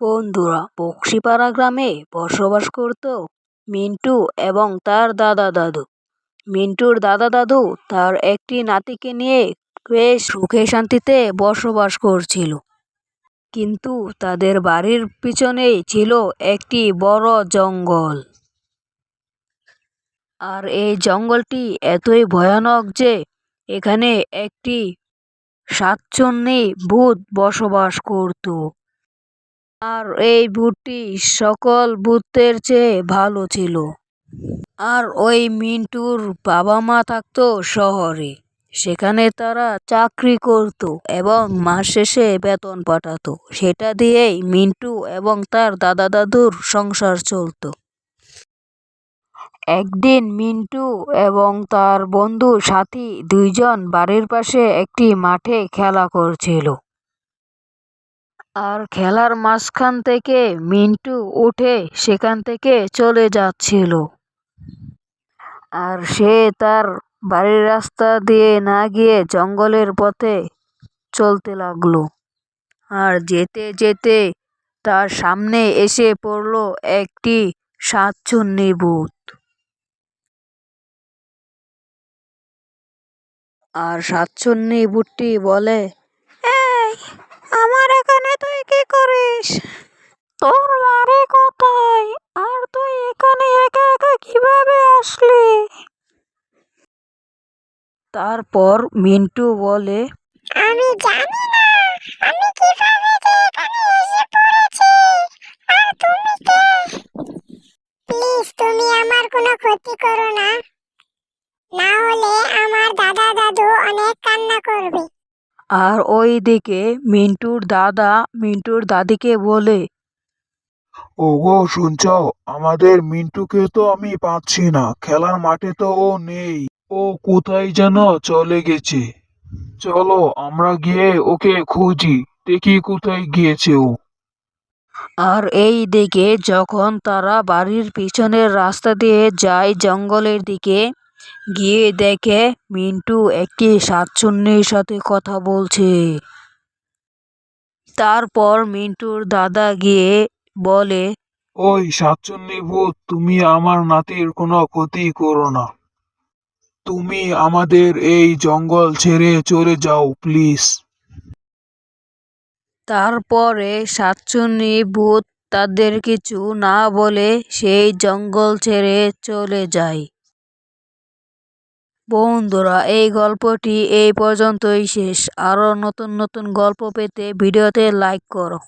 বন্ধুরা, বক্সিপাড়া গ্রামে বসবাস করত মিন্টু এবং তার দাদা দাদু। মিন্টুর দাদা দাদু তার একটি নাতিকে নিয়ে বেশ সুখে শান্তিতে বসবাস করছিল। কিন্তু তাদের বাড়ির পিছনেই ছিল একটি বড় জঙ্গল। আর এই জঙ্গলটি এতই ভয়ানক যে এখানে একটি সাতচন্নি ভূত বসবাস করত। আর এই ভূতটি সকল ভূতের চেয়ে ভালো ছিল। আর ওই মিন্টুর বাবা মা থাকতো শহরে। সেখানে তারা চাকরি করত এবং মাস শেষে বেতন পাঠাতো। সেটা দিয়েই মিন্টু এবং তার দাদা দাদুর সংসার চলতো। একদিন মিন্টু এবং তার বন্ধু সাথী দুইজন বাড়ির পাশে একটি মাঠে খেলা করছিল। আর খেলার মাঝখান থেকে মিন্টু উঠে সেখান থেকে চলে যাচ্ছিল। আর সে তার বাড়ির রাস্তা দিয়ে না গিয়ে জঙ্গলের পথে চলতে লাগলো। আর যেতে যেতে তার সামনে এসে পড়ল একটি সাতচন্নি ভূত। আর সাতচন্নি ভূতটি বলে, এই, আমার এখানে তুই কি করিস? তোর বাড়ি কোথায়? আর তুই এখানে একা একা কিভাবে আসলি? তারপর মিন্টু বলে, আমি জানি না আমি কিভাবে যে এখানে এসে পড়েছি। আর তুমি কে? প্লিজ তুমি আমার কোনো ক্ষতি করো না, না হলে আমার দাদা দাদু অনেক কান্না করবে। আর ওইদিকে মিন্টুর দাদা মিন্টুর দাদিকে বলে, ওগো শুনছো, আমাদের মিন্টুকে তো আমি পাচ্ছি না, খেলার মাঠে তো ও নেই। ও কোথায় যেন চলে গেছে। চলো আমরা গিয়ে ওকে খুঁজি, দেখি কোথায় গিয়েছে ও। আর এই দিকে যখন তারা বাড়ির পিছনের রাস্তা দিয়ে যায় জঙ্গলের দিকে, গিয়ে দেখে মিন্টু একটি শাকচুন্নির সাথে কথা বলছে। তারপর মিন্টুর দাদা গিয়ে বলে, ওই সাতচন্নি ভূত, তুমি আমার নাতির কোনো ক্ষতি করো না। তুমি আমাদের এই জঙ্গল ছেড়ে চলে যাও প্লিজ। তারপরে শাকচুন্নি ভূত তাদের কিছু না বলে সেই জঙ্গল ছেড়ে চলে যায়। বন্ধুরা, এই গল্পটি এই পর্যন্তই শেষ। আরো নতুন নতুন গল্প পেতে ভিডিওতে লাইক করো।